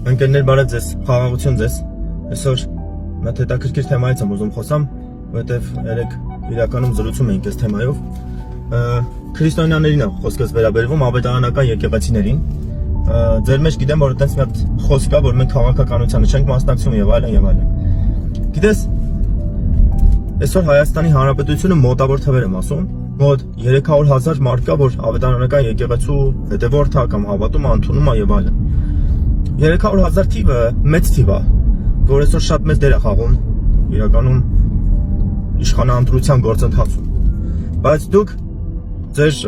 Ընկերներ բարև ձեզ, խաղաղություն ձեզ։ Այսօր մոտ հետաքրքիր թեմայից եմ ուզում խոսամ, որովհետև երեք իրականում զրուցում էինք այս թեմայով։ Քրիստոնյաներին է խոսքս վերաբերվում, ավետարանական եկեղեցիներին։ Ձեր մեջ գիտեմ, որ այդպես մի հատ խոսք կա, որ մենք քաղաքականությանը չենք մասնակցում եւ այլն եւ այլն։ Գիտես, այսօր Հայաստանի Հանրապետությունը մոտավոր թվեր եմ ասում, մոտ 300,000 մարդ կա, որ ավետարանական եկեղեցու հետևորդ է կամ հավատում է, ընդունում է եւ այլն։ 300,000 թիվը մեծ թիվ է, որ այսօր շատ մեծ դեր է խաղում իրականում իշխանաընտրության գործընթացում։ Բայց դուք ձեր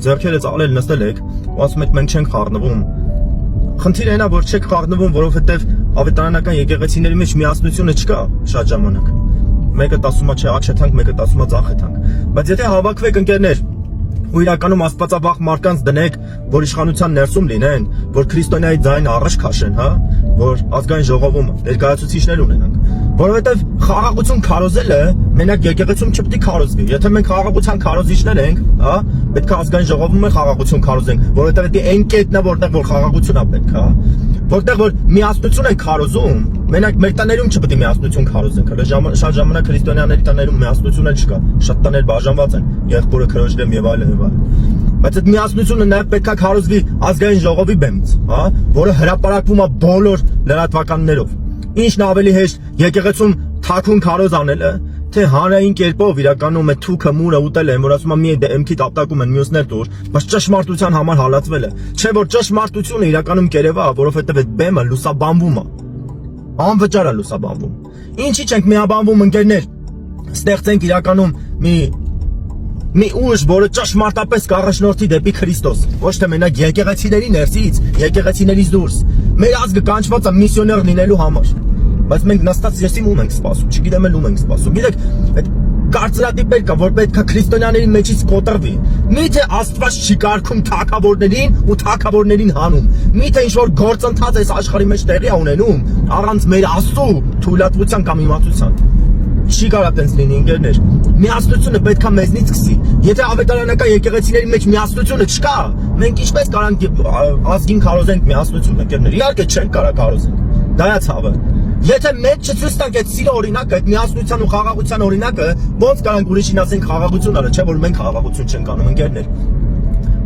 ձեռքերը ծալել նստել եք ու ասում եք մենք չենք խառնվում։ Խնդիրը այն է, որ չեք խառնվում, որովհետև ավետարանական եկեղեցիների մեջ միասնությունը չկա շատ ժամանակ։ Մեկը ասում է չէ, աջեթանք, մեկը ասում է ծախեթանք։ Բայց եթե հավաքվեք ընկերներ ու իրականում աստվածավախ մարդկանց դնեք, որ իշխանության ներսում լինեն, որ քրիստոնյայի ձայնը առաջ քաշեն, հա, որ ազգային ժողովում ներկայացուցիչներ ունենանք, որովհետև խաղաղություն քարոզելը մենակ եկեղեցում չպետք է քարոզվի։ Եթե մենք խաղաղության քարոզիչներ ենք, հա, պետք է ազգային ժողովում էլ խաղաղություն քարոզենք, որովհետև դա այն կետն է, որտեղ որ խաղաղություն է պետք, հա, որտեղ որ միասնություն են քարոզում, մենակ մեր տաներում չպետք է միասնություն քարոզենք, հələ շատ ժամանակ քրիստոնյաների տաներում միասնություն էլ չկա, շատ տաներ բաժանված են, եղբորը քրոջ դեմ եւ այլն եւ այլն։ Բայց այդ միասնությունը նաև պետք է քարոզվի ազգային ժողովի բեմից, հա, որը հրապարակվում է բոլոր լրատվականներով։ Ինչն ավելի հեշտ եկեղեցում թաքուն քարոզ անելը, թե հանրային կերպով իրականում է թուքը մուրը ուտել են, որ ասում է մի դեմքի տապտակում են մյուսներ դուր, բայց ճշմարտության համար հալածվել է։ Չէ որ ճշմարտությունը իրականում կերևա, որովհետև այդ բեմը լուսաբանվում է։ Անվճար է լուսաբանվում։ Ինչի՞ չենք միաբանվում ընկերներ։ Ստեղծենք իրականում մի ուժ, որը ճշմարտապես կառաջնորդի դեպի Քրիստոս, ոչ թե մենակ եկեղեցիների ներսից, եկեղեցիներից դուրս։ Մեր ազգը կանչված է միսիոներ լինելու համար։ Բայց մենք նստած եսիմ ում ենք սպասում, չգիտեմ էլ ում ենք սպասում։ Գիտեք, այդ կարծրատիպեր կա, որ պետք է քրիստոնյաների մեջից կոտրվի։ Միթե Աստված չի կարգում թագավորներին ու թագավորներին հանում։ Միթե ինչ որ գործընթաց այս աշխարհի մեջ տեղի է ունենում, առանց մեր Աստծո թույլատվության կամ իմացության։ Չի կարա տենց լինի ընկերներ։ Միասնությունը պետք է մեզնից սկսի։ Եթե ավետարանական եկեղեցիների մեջ միասնությունը չկա, մենք ինչպես կարանք ազգին քարոզենք միասնություն ընկերներ։ Իհարկե չենք կարա քարոզենք։ Դա է ցավը։ Եթե մենք չցույց տանք այդ սիրո օրինակը, այդ միասնության ու խաղաղության օրինակը, ոնց կարանք ուրիշին ասենք խաղաղություն արա, չէ՞ որ մենք խաղաղություն չենք անում ընկերներ։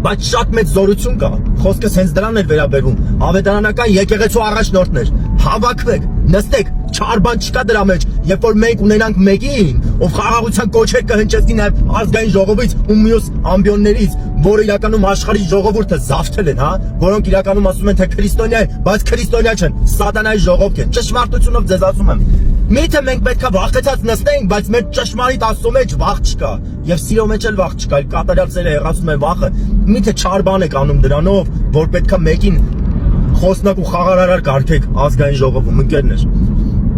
Բայց շատ մեծ զորություն կա։ Խոսքս հենց դրան էր վերաբերվում։ Ավետարանական եկեղեցու առաջնորդներ, հավաքվեք, նստեք, չար բան չկա դրա մեջ, երբ որ մենք ունենանք մեկին, ով խաղաղության կոչեր կհնչեցնի նաև ազգային ժողովից ու մյուս ամբիոններից, որ իրականում աշխարհի ժողովուրդը զավթել են, հա, որոնք իրականում ասում են թե քրիստոնյա են, բայց քրիստոնյա չեն, սատանայի ժողովք են։ Ճշմարտությունով ձեզ ասում եմ։ Միթե մենք պետքա վախեցած նստենք, բայց մեր ճշմարիտ Աստծո մեջ վախ չկա, եւ սիրո մեջ էլ վախ չկա, կատարյալ սերը հեռացում է վախը։ Միթե չար բան եք անում դրանով, որ պետքա մեկին խոսնակ ու խաղարարար կարգեք ազգային ժողովում ընկերներ։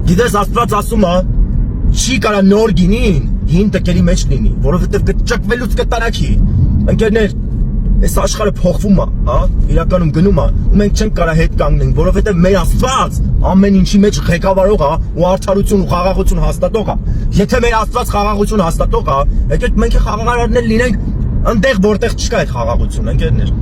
Գիտես Աստված ասում է, չի կարա նոր գինին հին տկերի մեջ լինի, որովհետև կճկվելուց կտարակի։ Ընկերներ, այս աշխարհը փոխվում է, հա, իրականում գնում է, ու մենք չենք կարա հետ կանգնենք, որովհետև մեր Աստված ամեն ինչի մեջ ղեկավարող է ու արդարություն ու խաղաղություն հաստատող է։ Եթե մեր Աստված խաղաղություն հաստատող է, եկեք մենք խաղաղարարներ լինենք այնտեղ, որտեղ չկա այդ խաղաղություն, ընկերներ։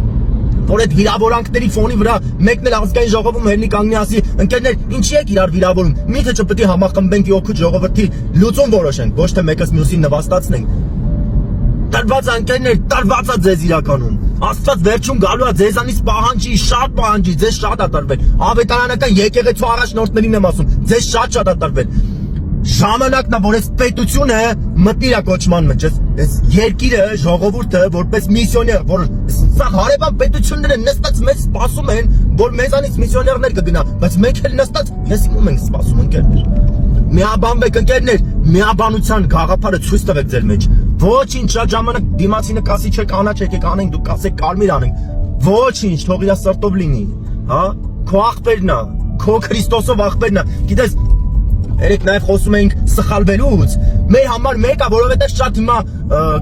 Որ այդ վիրավորանքների ֆոնի վրա մեկն էլ ազգային ժողովում հերնի կանգնի ասի, ընկերներ, ինչի եք իրար վիրավորում։ Միթե չպետք է համախմբենք օգուտ ժողովրդի լուծում որոշենք, ոչ թե մեկս մյուսին նվաստացնենք։ Տարված ընկերներ, տարված է ձեզ իրականում։ Աստված վերջում գալու է ձեզանից պահանջի, շատ պահանջի, ձեզ շատ է տրվել։ Ավետարանական եկեղեցու առաջնորդներին եմ ասում, ձեզ շատ է տրվել։ Ժամանակն է, որ այս պետությունը մտնի իր կոչման մեջ, այս երկիրը, ժողովուրդը, որպես միսիոներ, որ սա հարևան պետությունները նստած մեզ սպասում են, որ մեզանից միսիոներներ կգնա, բայց մենք էլ նստած ես ում ենք սպասում ընկերներ։ Միաբանվեք ընկերներ, միաբանության գաղափարը ցույց տվեք ձեր մեջ։ Ոչինչ շատ ժամանակ դիմացինը կասի չէ կանաչ եկեք անենք, դուք կասեք կարմիր անենք։ Ոչինչ, թող իր սրտով լինի, հա, քո աղբերն է, քո Քրիստոսով աղբերն է։ Գիտես, երեք նաև խոսում էինք սխալվելուց։ Մեր համար մեկ է, որովհետև շատ հիմա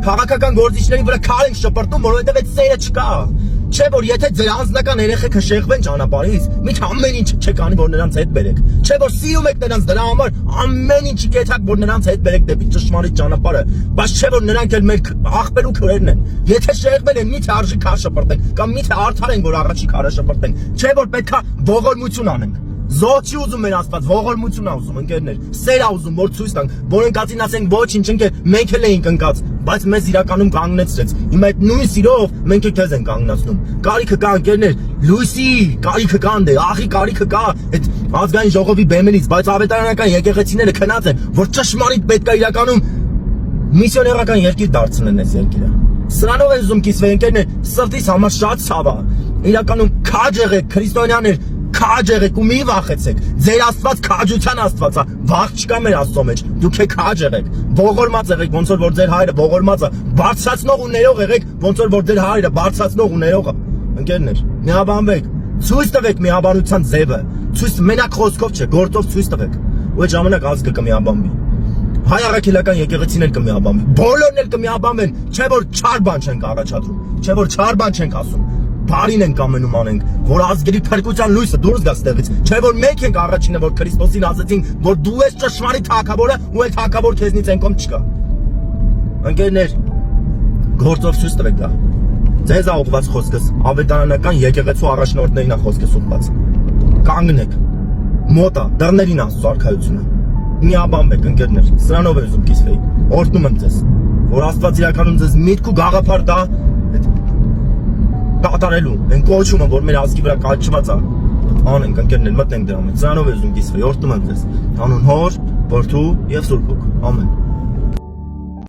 քաղաքական գործիչների վրա քար ենք շպրտում, որովհետև այդ սերը չկա։ Չէ որ եթե ձեր անձնական երեխեքը շեղվեն ճանապարհից, միջ ամեն ինչ չեք անի, որ նրանց հետ բերեք։ Չէ որ սիրում եք նրանց, դրա համար ամեն ինչի կեցաք, որ նրանց հետ բերեք դեպի ճշմարիտ ճանապարհը, բայց չէ որ նրանք էլ մեր աղբեր ու քրերն են։ Եթե շեղվել են, միթե արժի քար շպրտենք, կամ միթե արդար են, որ առաջի քարը շպրտենք։ Չէ որ պետքա ողորմություն անենք։ Զոհ չի ուզում մեր Աստված, ողորմություն ա ուզում, ընկերներ, սեր ա ուզում, որ ցույց տանք, որ ընկածին ասենք ոչինչ ընկեր, մենք էլ էինք ընկած, բայց մեզ իրականում կանգնեցրեց։ Հիմա այդ նույն սիրով մենք էլ քեզ ենք կանգնացնում։ Կարիքը կա ընկերներ, լույսի կարիքը կա ընդ, աղի կարիքը կա այդ ազգային ժողովի բեմերից, բայց ավետարանական եկեղեցիները քնած են, որ ճշմարիտ պետք է իրականում միսիոներական երկիր դարձնեն այս երկիրը։ Սրանով է ուզում կիսվել ընկերներ, սրտիս համար շատ ցավ է։ Իրականում քաջ եղեք, քրիստոնյաներ, քաջ եղեք ու մի վախեցեք։ Ձեր Աստված քաջության Աստված է, վախ չկա մեր Աստծո մեջ։ Դուք եք քաջ եղեք, ողորմած եղեք, ոնց որ ձեր հայրը ողորմած է, բարձրացնող ու ներող եղեք, ոնց որ ձեր հայրը բարձրացնող ու ներող է։ Ընկերներ, միաբանվեք, ցույց տվեք միաբանության ձևը։ Ցույց մենակ խոսքով չէ, գործով ցույց տվեք։ Ու այդ ժամանակ ազգը կմիաբանվի։ Հայ առաքելական եկեղեցին էլ կմիաբանվի, բոլորն էլ կմիաբանվեն, չէ որ չար բան չենք առաջադրում, չէ որ չար բան չենք ասում, բարին ենք ամենում անենք, որ ազգերի փրկության լույսը դուրս գա ստեղից, չէ որ մենք ենք առաջինը, որ Քրիստոսին ասեցին, որ դու ես ճշմարիտ թագավորը ու այդ թագավոր քեզնից ենկոմ չկա։ Ընկերներ, գործով ցույց տվեք դա։ Ձեզ ա ուղված խոսքս, ավետարանական եկեղեցու առաջնորդներին ա խոսքս ուղված։ Կանգնեք, մոտ ա, դռներին Աստծո արքայությունը։ Միաբանվեք ընկերներ, սրանով եմ ուզում կիսվեի, օրհնում եմ ձեզ, որ Աստված իրականում ձեզ միտք ու գաղափար տա կատարելու, են կոչումը, որ մեր ազգի վրա կաչված է, անենք ընկերներ, մտնենք դրա մեջ, սրանով եմ ուզում կիսվեի, օրհնում եմ ձեզ, անուն Հոր, Որդու և Սուրբ Հոգու, ամեն։